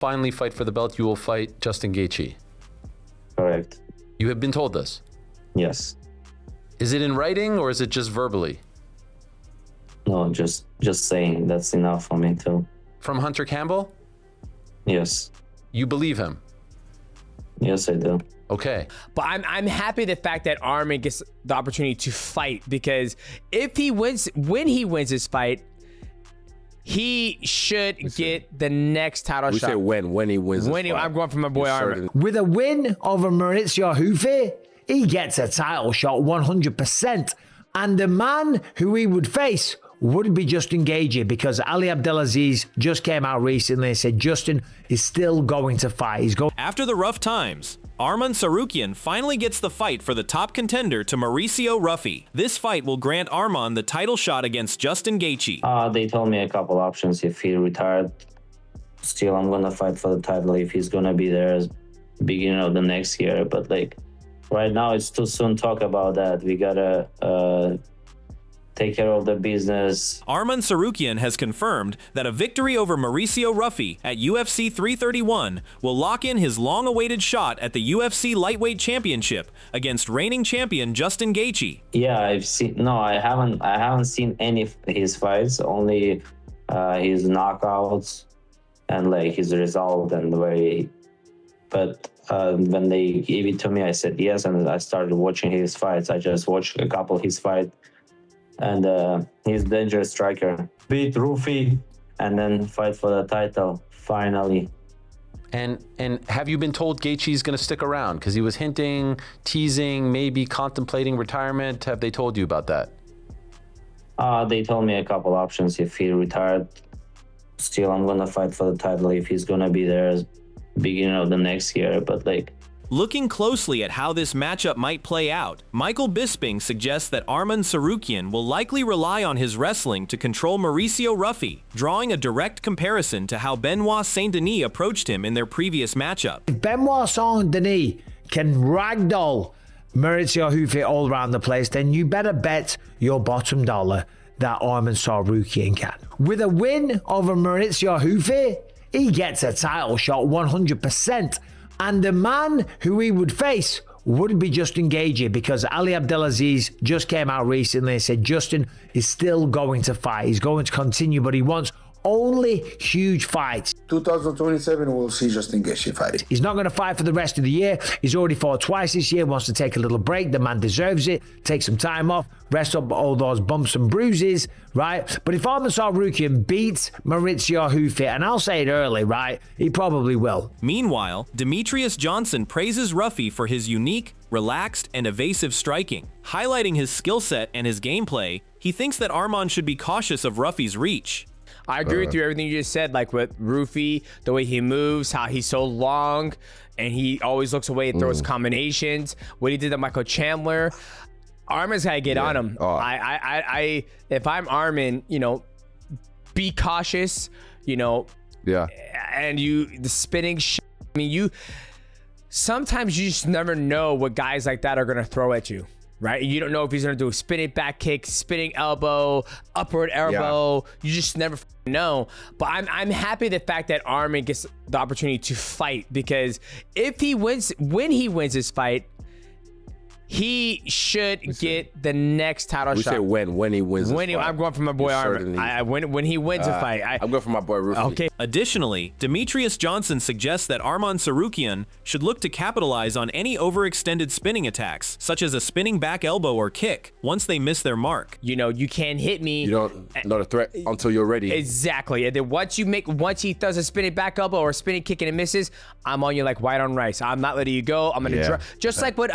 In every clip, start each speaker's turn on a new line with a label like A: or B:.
A: finally fight for the belt, you will fight Justin Gaethje.
B: Correct.
A: You have been told this?
B: Yes.
A: Is it in writing or is it just verbally?
B: No, just saying. That's enough for me too.
A: From Hunter Campbell?
B: Yes.
A: You believe him?
B: Yes, I do.
A: Okay.
C: But I'm happy the fact that Arman gets the opportunity to fight, because if he wins, when he wins his fight, he should get the next title shot.
D: We say when he wins.
C: I'm going for my boy Arman.
E: With a win over Mauricio Ruffy, he gets a title shot 100%. And the man who he would face would be Justin Gaethje, because Ali Abdelaziz just came out recently and said Justin is still going to fight. He's going.
F: After the rough times, Arman Tsarukyan finally gets the fight for the top contender to Mauricio Ruffy. This fight will grant Arman the title shot against Justin Gaethje.
B: They told me a couple options. If he retired, still I'm gonna fight for the title. If he's gonna be there beginning of the next year, but like right now it's too soon to talk about that. We gotta take care of the business.
F: Arman Tsarukyan has confirmed that a victory over Mauricio Ruffy at UFC 331 will lock in his long-awaited shot at the UFC Lightweight Championship against reigning champion Justin Gaethje.
B: Yeah, I've seen. No, I haven't seen any of his fights. Only his knockouts and like his result and where he. But when they gave it to me, I said yes, and I started watching his fights. I just watched a couple of his fights. And he's a dangerous striker. Beat Ruffy and then fight for the title, finally.
A: And have you been told Gaethje's going to stick around? Because he was hinting, teasing, maybe contemplating retirement. Have they told you about that?
B: They told me a couple options. If he retired, still I'm going to fight for the title. If he's going to be there beginning of the next year. But like,
F: looking closely at how this matchup might play out, Michael Bisping suggests that Arman Tsarukyan will likely rely on his wrestling to control Mauricio Ruffy, drawing a direct comparison to how Benoit Saint-Denis approached him in their previous matchup.
E: If Benoit Saint-Denis can ragdoll Mauricio Ruffy all around the place, then you better bet your bottom dollar that Arman Tsarukyan can. With a win over Mauricio Ruffy, he gets a title shot 100%. And the man who he would face would be Justin Gaethje, because Ali Abdelaziz just came out recently and said Justin is still going to fight. He's going to continue, but he wants only huge fights.
G: 2027, we'll see Justin Gaethje fight.
E: He's not going to fight for the rest of the year. He's already fought twice this year, wants to take a little break. The man deserves it. Take some time off, rest up all those bumps and bruises, right? But if Arman Tsarukyan beats Mauricio Ruffy, and I'll say it early, right, he probably will.
F: Meanwhile, Demetrius Johnson praises Ruffy for his unique, relaxed, and evasive striking. Highlighting his skill set and his gameplay, he thinks that Arman should be cautious of Ruffy's reach.
C: I agree with you, everything you just said, like with Ruffy, the way he moves, how he's so long, and he always looks away and throws combinations. What he did to Michael Chandler, Arman's got to get on him. If I'm Arman, you know, be cautious, you know.
D: Yeah.
C: And the spinning shit, I mean, sometimes you just never know what guys like that are going to throw at you. Right? You don't know if he's going to do a spinning back kick, spinning elbow, upward elbow. Yeah. You just never know. But I'm happy the fact that Arman gets the opportunity to fight, because if he wins, when he wins his fight, he should get the next title shot.
D: We say when he wins.
C: I'm going for my boy Arman. When he wins a fight,
D: I'm going for my boy Ruffy.
C: Okay.
F: Additionally, Demetrius Johnson suggests that Arman Tsarukyan should look to capitalize on any overextended spinning attacks, such as a spinning back elbow or kick, once they miss their mark.
C: You know, you can't hit me.
D: You don't know the threat until you're ready.
C: Exactly. And then once he throws a spinning back elbow or a spinning kick and it misses, I'm on you like white on rice. I'm not letting you go. I'm gonna just like what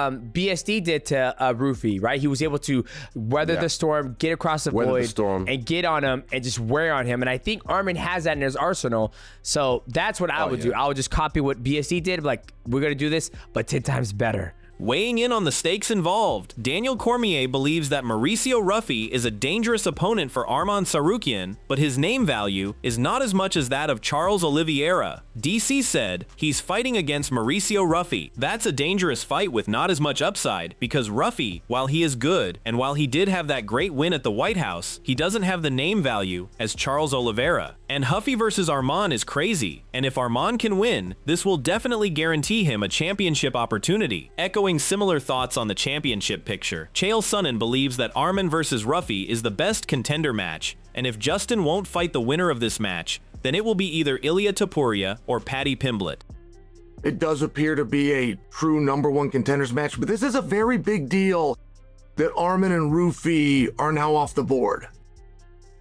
C: BSD did to Ruffy, right? He was able to weather the storm, get across the void, and get on him and just wear on him. And I think Arman has that in his arsenal. So that's what I would do. I would just copy what BSD did. Like, we're going to do this, but 10 times better.
F: Weighing in on the stakes involved, Daniel Cormier believes that Mauricio Ruffy is a dangerous opponent for Arman Tsarukyan, but his name value is not as much as that of Charles Oliveira. DC said, he's fighting against Mauricio Ruffy. That's a dangerous fight with not as much upside, because Ruffy, while he is good, and while he did have that great win at the White House, he doesn't have the name value as Charles Oliveira. And Huffy versus Arman is crazy, and if Arman can win, this will definitely guarantee him a championship opportunity. Echoing similar thoughts on the championship picture, Chael Sonnen believes that Arman versus Ruffy is the best contender match, and if Justin won't fight the winner of this match, then it will be either Ilia Topuria or Paddy Pimblett.
H: It does appear to be a true #1 contenders match, but this is a very big deal that Arman and Ruffy are now off the board.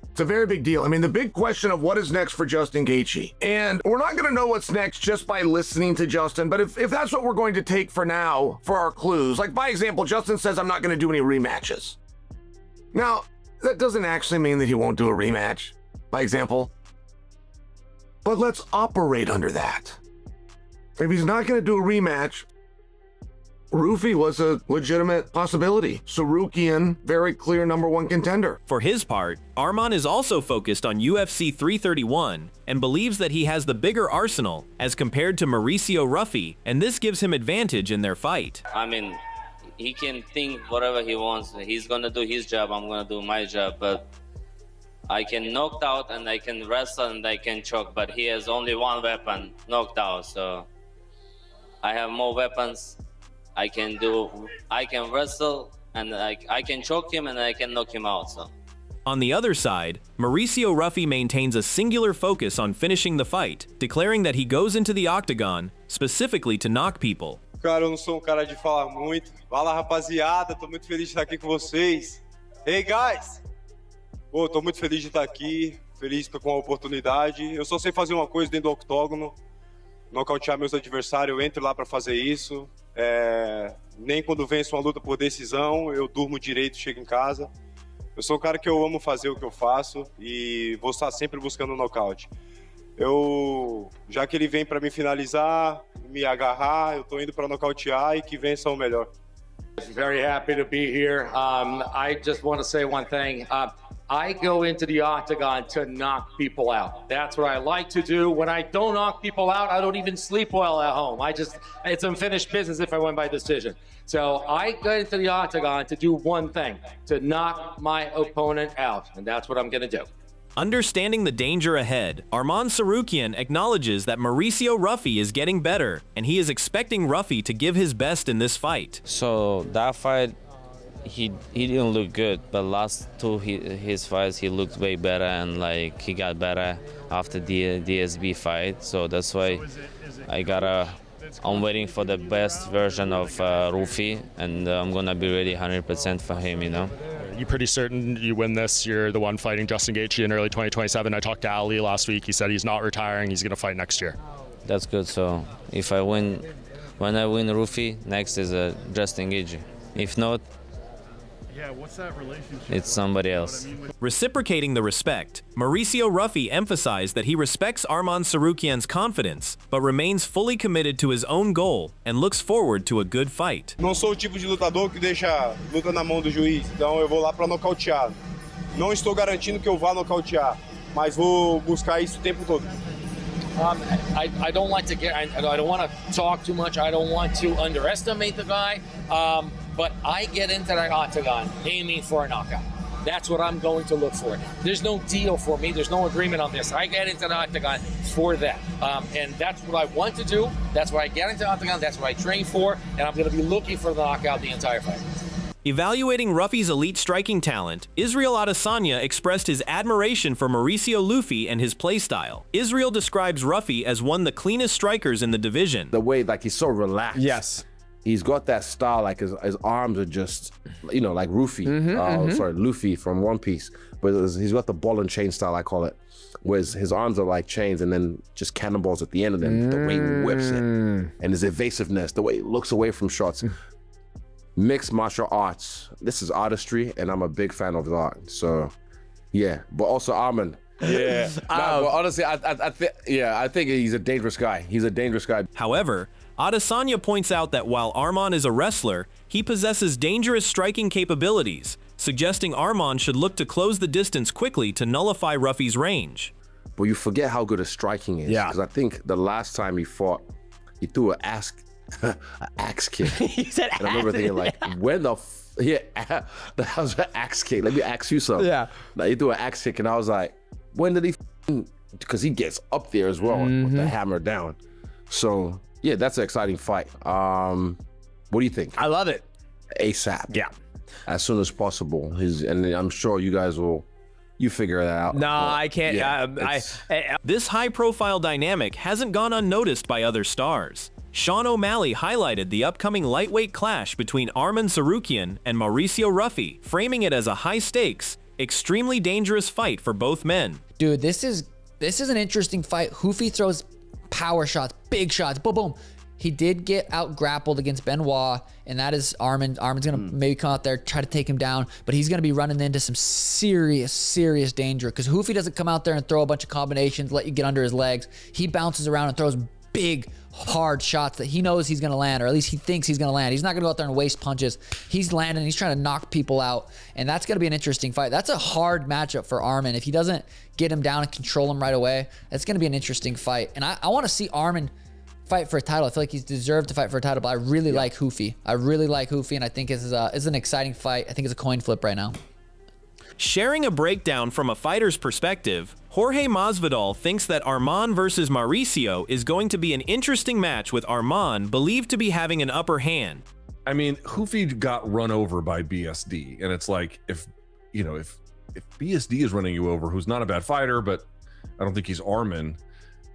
H: It's a very big deal. I mean, the big question of what is next for Justin Gaethje. And we're not going to know what's next just by listening to Justin, but if that's what we're going to take for now, for our clues, like by example, Justin says, I'm not going to do any rematches. Now, that doesn't actually mean that he won't do a rematch, by example. But let's operate under that. If he's not going to do a rematch, Ruffy was a legitimate possibility. Tsarukyan, very clear #1 contender.
F: For his part, Arman is also focused on UFC 331 and believes that he has the bigger arsenal as compared to Mauricio Ruffy, and this gives him advantage in their fight.
I: I mean, he can think whatever he wants. He's gonna do his job, I'm gonna do my job, but I can knock out and I can wrestle and I can choke, but he has only one weapon, knocked out, so I have more weapons. I can wrestle and I can choke him and I can knock him out. So.
F: On the other side, Mauricio Ruffy maintains a singular focus on finishing the fight, declaring that he goes into the octagon specifically to knock people.
J: Cara, eu não sou cara de falar muito. Fala, rapaziada, tô muito feliz de estar aqui com vocês. Hey guys! Pô, tô muito feliz de estar aqui, feliz com a oportunidade. Eu só sei fazer uma coisa dentro do octógono, nocautear meus adversários, eu entro lá para fazer isso. Nem quando venço uma luta por decisão, eu durmo direito, chego em casa. Eu sou um cara que eu amo fazer o que eu faço e vou estar sempre buscando o nocaute. Já que ele vem para me finalizar, me agarrar, eu tô indo para nocautear e que vença o melhor.
K: Very happy to be here. I just want to say one thing. I go into the octagon to knock people out. That's what I like to do. When I don't knock people out, I don't even sleep well at home. It's unfinished business if I win by decision. So I go into the octagon to do one thing, to knock my opponent out. And that's what I'm going to do.
F: Understanding the danger ahead, Arman Tsarukyan acknowledges that Mauricio Ruffy is getting better, and he is expecting Ruffy to give his best in this fight.
L: So that fight, he didn't look good, but last two his fights he looked way better, and like he got better after the DSB fight. So that's why I'm waiting for the best version of Ruffy, and I'm gonna be ready 100% for him, you know.
M: You pretty certain you win this? You're the one fighting Justin Gaethje in early 2027. I talked to Ali last week. He said he's not retiring. He's gonna fight next year.
L: That's good. So if I win, when I win Ruffy, next is Justin Gaethje. If not,
M: yeah, what's that relationship?
L: It's somebody else.
F: Reciprocating the respect, Mauricio Ruffy emphasized that he respects Arman Tsarukyan's confidence, but remains fully committed to his own goal and looks forward to a good fight.
J: Não sou o tipo de lutador que deixa a luta na mão do juiz, então eu vou lá para nocautear. Não estou garantindo que eu vá nocautear, mas vou buscar isso o tempo todo.
K: I don't like to I don't want to talk too much. I don't want to underestimate the guy. But I get into that octagon aiming for a knockout. That's what I'm going to look for. There's no deal for me. There's no agreement on this. I get into the octagon for that. And that's what I want to do. That's what I get into the octagon. That's what I train for. And I'm going to be looking for the knockout the entire fight.
F: Evaluating Ruffy's elite striking talent, Israel Adesanya expressed his admiration for Mauricio Ruffy and his playstyle. Israel describes Ruffy as one of the cleanest strikers in the division.
D: The way, like, he's so relaxed.
C: Yes.
D: He's got that style, like his arms are just, you know, like Ruffy. Sorry, Luffy from One Piece. But he's got the ball and chain style, I call it. Whereas his arms are like chains and then just cannonballs at the end of them. The way he whips it. And his evasiveness, the way he looks away from shots. Mixed martial arts. This is artistry, and I'm a big fan of his art. So, yeah. But also, Arman, Yeah. Well, honestly, I think he's a dangerous guy. He's a dangerous guy.
F: However, Adesanya points out that while Arman is a wrestler, he possesses dangerous striking capabilities, suggesting Arman should look to close the distance quickly to nullify Ruffy's range.
D: But you forget how good his striking is.
C: Yeah.
D: Because I think the last time he fought, he threw an axe kick.
C: He said
D: and I remember thinking, like, when the that was an axe kick. Let me ask you something.
C: Yeah.
D: Like, he threw an axe kick, and I was like, when did he? Because he gets up there as well with the hammer down. So yeah, that's an exciting fight. What do you think?
C: I love it.
D: ASAP.
C: Yeah.
D: As soon as possible. And I'm sure you guys will. You figure that out.
C: No, I can't.
D: Yeah,
F: This high-profile dynamic hasn't gone unnoticed by other stars. Sean O'Malley highlighted the upcoming lightweight clash between Arman Tsarukyan and Mauricio Ruffy, framing it as a high-stakes, extremely dangerous fight for both men.
N: Dude, this is an interesting fight. Ruffy throws power shots, big shots, boom, boom. He did get out grappled against Benoit, and that is Arman. Arman's gonna maybe come out there, try to take him down, but he's gonna be running into some serious danger because Ruffy doesn't come out there and throw a bunch of combinations, let you get under his legs. He bounces around and throws big, hard shots that he knows he's gonna land, or at least he thinks he's gonna land. He's not gonna go out there and waste punches. He's landing, he's trying to knock people out, and that's gonna be an interesting fight. That's a hard matchup for Arman. If he doesn't get him down and control him right away, that's gonna be an interesting fight. And I wanna see Arman fight for a title. I feel like he's deserved to fight for a title, but I really like Ruffy. I really like Ruffy, and I think it's an exciting fight. I think it's a coin flip right now.
F: Sharing a breakdown from a fighter's perspective, Jorge Masvidal thinks that Arman versus Mauricio is going to be an interesting match with Arman believed to be having an upper hand.
O: I mean, Ruffy got run over by BSD, and it's like, if BSD is running you over, who's not a bad fighter, but I don't think he's Arman,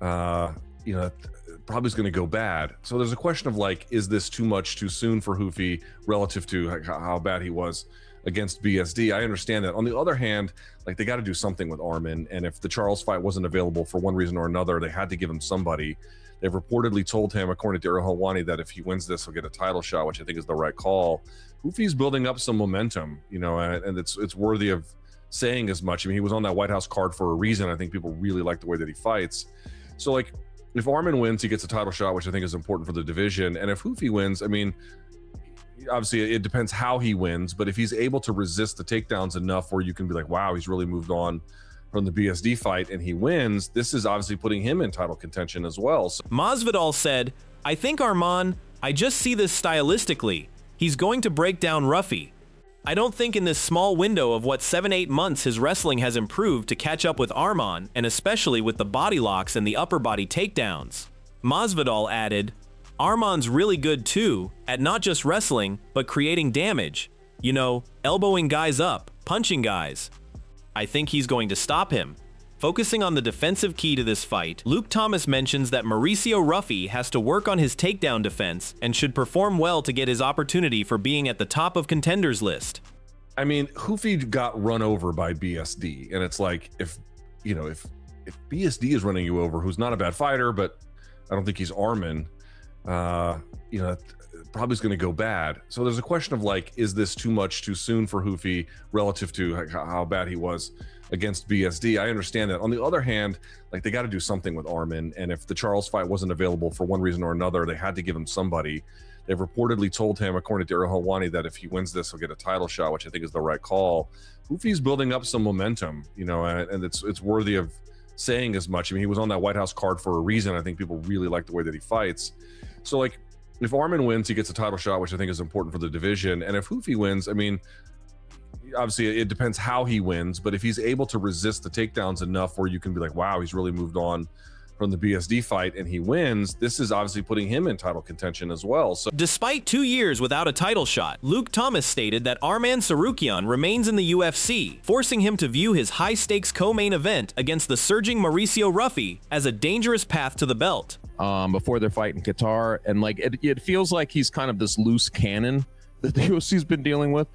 O: probably is going to go bad. So there's a question of, like, is this too much too soon for Ruffy relative to how bad he was against BSD? I understand that. On the other hand, like, they got to do something with Arman, and if the Charles fight wasn't available for one reason or another, they had to give him somebody. They've reportedly told him, according to Ariel Helwani, that if he wins this, he'll get a title shot, which I think is the right call. Ruffy's building up some momentum, and it's worthy of saying as much. I mean, he was on that White House card for a reason. I think people really like the way that he fights. So, like, if Arman wins, he gets a title shot, which I think is important for the division. And if Ruffy wins, I mean, obviously it depends how he wins, but if he's able to resist the takedowns enough where you can be like, wow, he's really moved on from the BSD fight, and he wins, this is obviously putting him in title contention as well. So
F: Masvidal said, I think Arman, I just see this stylistically. He's going to break down Ruffy. I don't think in this small window of 7-8 months his wrestling has improved to catch up with Arman, and especially with the body locks and the upper body takedowns. Masvidal added, Arman's really good too, at not just wrestling, but creating damage. Elbowing guys up, punching guys. I think he's going to stop him. Focusing on the defensive key to this fight, Luke Thomas mentions that Mauricio Ruffy has to work on his takedown defense and should perform well to get his opportunity for being at the top of contenders list.
O: I mean, Ruffy got run over by BSD, and it's like, if BSD is running you over, who's not a bad fighter, but I don't think he's Arman, probably is going to go bad. So there's a question of, like, is this too much too soon for Ruffy relative to how bad he was against BSD? I understand that. On the other hand, like, they got to do something with Arman, and if the Charles fight wasn't available for one reason or another, they had to give him somebody. They've reportedly told him, according to Ariel Helwani, that if he wins this, he'll get a title shot, which I think is the right call. Ruffy's building up some momentum, and it's worthy of saying as much. I mean, he was on that White House card for a reason. I think people really like the way that he fights. So, like, if Arman wins, he gets a title shot, which I think is important for the division. And if Ruffy wins, I mean, obviously it depends how he wins, but if he's able to resist the takedowns enough where you can be like, wow, he's really moved on from the BSD fight, and he wins, this is obviously putting him in title contention as well. So,
F: despite 2 years without a title shot, Luke Thomas stated that Arman Tsarukyan remains in the UFC, forcing him to view his high-stakes co-main event against the surging Mauricio Ruffy as a dangerous path to the belt.
P: Before their fight in Qatar, and like it feels like he's kind of this loose cannon that the UFC's been dealing with,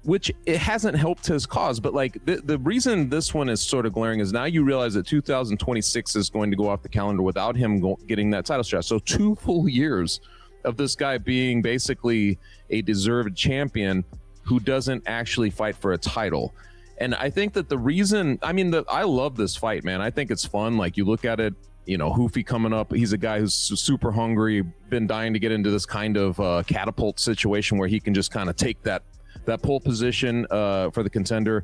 P: which it hasn't helped his cause. But like the reason this one is sort of glaring is now you realize that 2026 is going to go off the calendar without him getting that title shot. So 2 full years of this guy being basically a deserved champion who doesn't actually fight for a title. And I think that the reason, I mean, I love this fight, man. I think it's fun. Like, you look at it, you know, Ruffy coming up, he's a guy who's super hungry, been dying to get into this kind of catapult situation where he can just kind of take that pole position for the contender.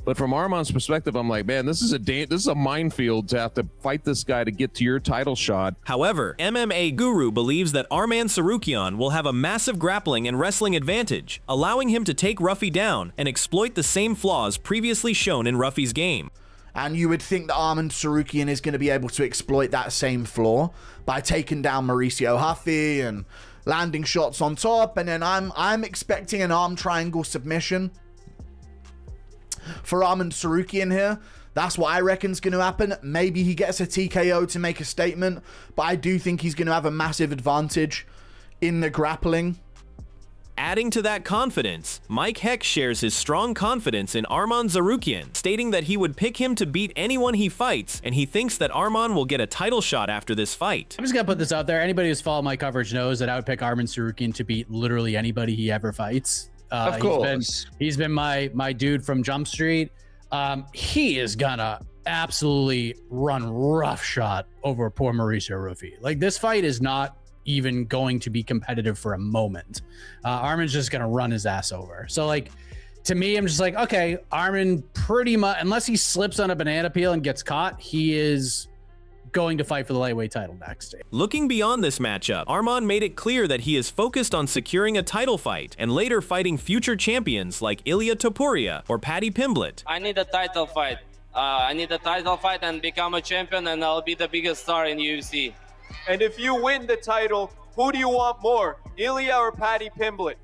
P: But from Arman's perspective, I'm like, man, this is a minefield to have to fight this guy to get to your title shot.
F: However, MMA Guru believes that Arman Tsarukyan will have a massive grappling and wrestling advantage, allowing him to take Ruffy down and exploit the same flaws previously shown in Ruffy's game.
Q: And you would think that Arman Tsarukyan is going to be able to exploit that same flaw by taking down Mauricio Ruffy and landing shots on top. And then I'm expecting an arm triangle submission for Arman Tsarukyan here. That's what I reckon is going to happen. Maybe he gets a TKO to make a statement, but I do think he's going to have a massive advantage in the grappling.
F: Adding to that confidence, Mike Heck shares his strong confidence in Arman Tsarukyan, stating that he would pick him to beat anyone he fights, and he thinks that Arman will get a title shot after this fight.
R: I'm just gonna put this out there. Anybody who's followed my coverage knows that I would pick Arman Tsarukyan to beat literally anybody he ever fights.
S: Of course.
R: He's been my dude from Jump Street. He is gonna absolutely run roughshod over poor Mauricio Ruffy. Like, this fight is not even going to be competitive for a moment. Arman's just gonna run his ass over. So, like, to me, I'm just like, okay, Arman pretty much, unless he slips on a banana peel and gets caught, he is going to fight for the lightweight title next.
F: Looking beyond this matchup, Arman made it clear that he is focused on securing a title fight and later fighting future champions like Ilia Topuria or Paddy Pimblett.
I: I need a title fight. I need a title fight and become a champion, and I'll be the biggest star in UFC.
J: And if you win the title, who do you want more, Ilia or Paddy Pimblett?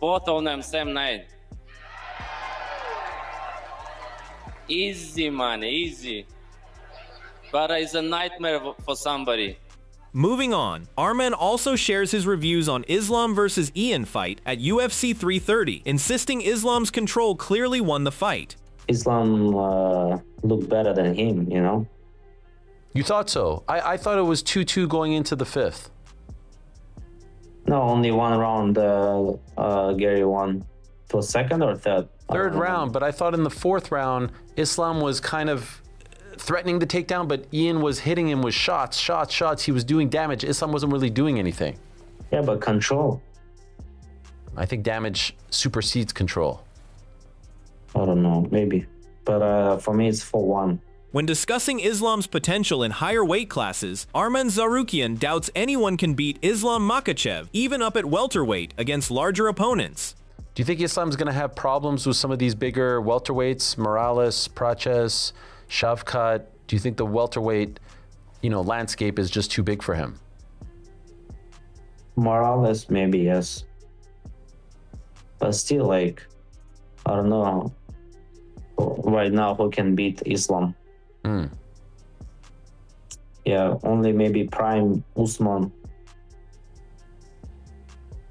I: Both of them same night. Easy, man, easy. But it's a nightmare for somebody.
F: Moving on, Arman also shares his reviews on Islam versus Ian fight at UFC 330, insisting Islam's control clearly won the fight.
B: Islam looked better than him, you know?
A: You thought so? I thought it was 2-2 going into the fifth.
B: No, only one round Gary won. It was second or third?
A: Third round, but I thought in the fourth round, Islam was kind of threatening to take down, but Ian was hitting him with shots. He was doing damage. Islam wasn't really doing anything.
B: Yeah, but control.
A: I think damage supersedes control.
B: I don't know, maybe. But for me, it's 4-1.
F: When discussing Islam's potential in higher weight classes, Arman Tsarukyan doubts anyone can beat Islam Makhachev, even up at welterweight, against larger opponents.
A: Do you think Islam's going to have problems with some of these bigger welterweights, Morales, Praches, Shavkat? Do you think the welterweight, landscape is just too big for him?
B: Morales, maybe, yes. But still, I don't know right now who can beat Islam. Yeah, only maybe prime Usman.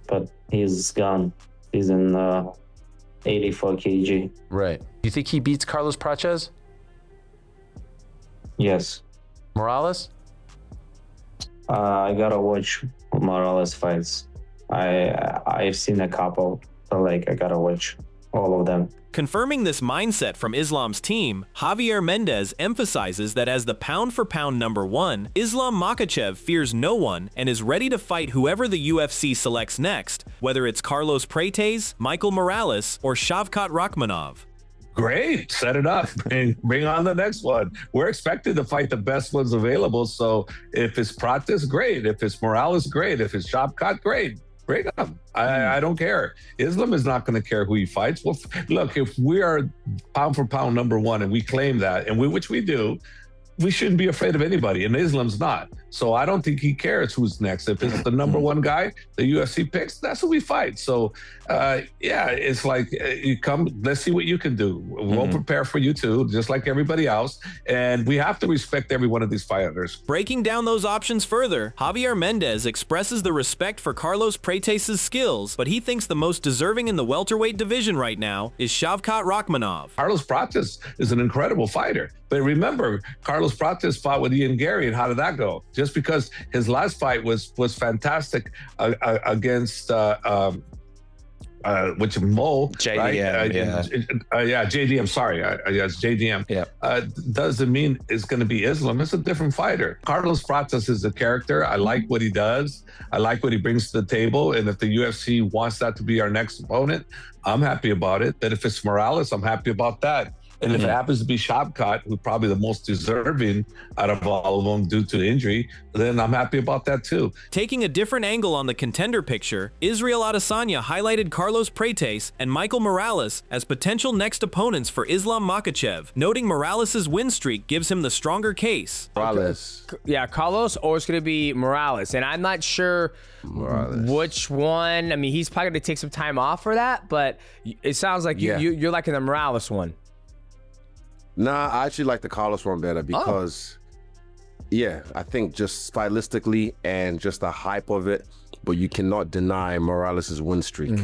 B: But he's gone. He's in 84 kg.
A: Right. Do you think he beats Carlos Praches?
B: Yes.
A: Morales?
B: I gotta watch Morales fights. I've seen a couple, so I gotta watch all of them.
F: Confirming this mindset from Islam's team, Javier Mendez emphasizes that as the pound-for-pound #1, Islam Makhachev fears no one and is ready to fight whoever the UFC selects next, whether it's Carlos Prates, Michael Morales, or Shavkat Rakhmonov.
S: Great, set it up and bring on the next one. We're expected to fight the best ones available, so if it's Prates, great. If it's Morales, great. If it's Shavkat, great. Bring them. I don't care. Islam is not going to care who he fights. Well, look, if we are pound for pound #1 and we claim that, and which we do, we shouldn't be afraid of anybody, and Islam's not. So I don't think he cares who's next. If it's the #1 guy the UFC picks, that's who we fight. So it's you come, let's see what you can do. We'll prepare for you too, just like everybody else. And we have to respect every one of these fighters.
F: Breaking down those options further, Javier Mendez expresses the respect for Carlos Prates' skills, but he thinks the most deserving in the welterweight division right now is Shavkat Rakhmonov.
S: Carlos Prates is an incredible fighter. But remember, Carlos Prates fought with Ian Gary, and how did that go? Just because his last fight was fantastic against which Mo,
C: JDM,
S: right? Yeah, JDM. Sorry, yes, JDM.
C: Yeah.
S: Doesn't mean it's going to be Islam. It's a different fighter. Carlos Prates is a character. I like what he does. I like what he brings to the table. And if the UFC wants that to be our next opponent, I'm happy about it. But if it's Morales, I'm happy about that. And if it happens to be Shavkat, who's probably the most deserving out of all of them due to the injury, then I'm happy about that too.
F: Taking a different angle on the contender picture, Israel Adesanya highlighted Carlos Prates and Michael Morales as potential next opponents for Islam Makhachev, noting Morales' win streak gives him the stronger case.
D: Morales.
C: Yeah, Carlos, or it's going to be Morales. And I'm not sure which one. I mean, he's probably going to take some time off for that, but it sounds like you're liking the Morales one.
D: Nah, I actually like the Carlos one better because, yeah, I think just stylistically and just the hype of it, but you cannot deny Morales' win streak.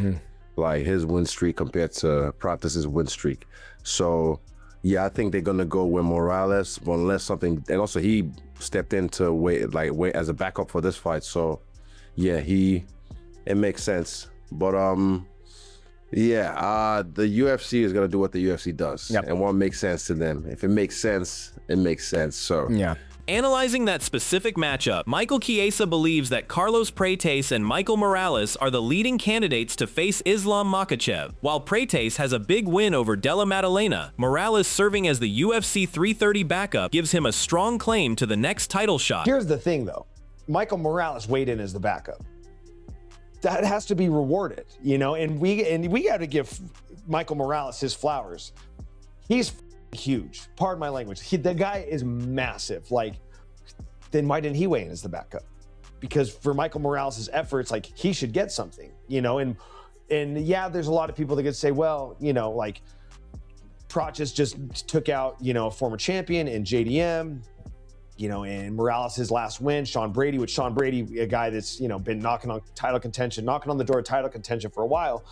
D: Like his win streak compared to Prates' win streak. So, yeah, I think they're going to go with Morales, but unless something, and also he stepped in to wait as a backup for this fight. So, yeah, it makes sense. But, yeah, the UFC is going to do what the UFC does and what makes sense to them. If it makes sense, it makes sense. So,
C: yeah.
F: Analyzing that specific matchup, Michael Chiesa believes that Carlos Prates and Michael Morales are the leading candidates to face Islam Makhachev. While Prates has a big win over Della Maddalena, Morales serving as the UFC 330 backup gives him a strong claim to the next title shot.
T: Here's the thing, though. Michael Morales weighed in as the backup. That has to be rewarded, you know, and we got to give Michael Morales his flowers. He's huge. Pardon my language. The guy is massive. Like, then why didn't he weigh in as the backup? Because for Michael Morales' efforts, like, he should get something, you know, and yeah, there's a lot of people that could say, well, you know, like, Prates just took out, you know, a former champion in JDM. You know, and Morales' last win, Sean Brady, a guy that's, you know, been knocking on the door of title contention for a while.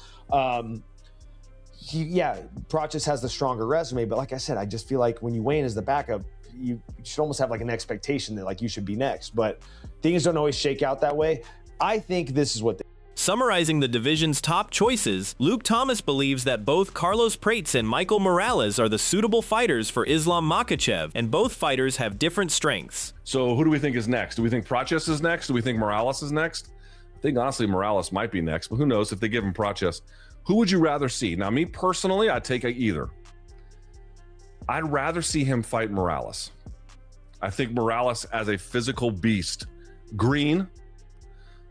T: Prates has the stronger resume, but like I said, I just feel like when you weigh in as the backup, you should almost have like an expectation that like you should be next, but things don't always shake out that way. I think this is what
F: Summarizing the division's top choices, Luke Thomas believes that both Carlos Prates and Michael Morales are the suitable fighters for Islam Makhachev, and both fighters have different strengths.
O: So who do we think is next? Do we think Prates is next? Do we think Morales is next? I think honestly Morales might be next, but who knows if they give him Prates. Who would you rather see? Now, me personally, I'd take either. I'd rather see him fight Morales. I think Morales as a physical beast, green,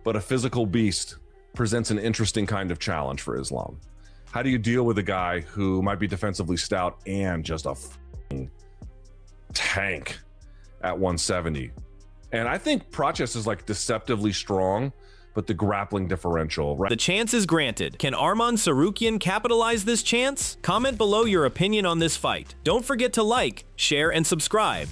O: but a physical beast, presents an interesting kind of challenge for Islam. How do you deal with a guy who might be defensively stout and just a tank at 170? And I think Prates is like deceptively strong, but the grappling differential, right?
F: The chance is granted. Can Arman Tsarukyan capitalize this chance? Comment below your opinion on this fight. Don't forget to like, share, and subscribe.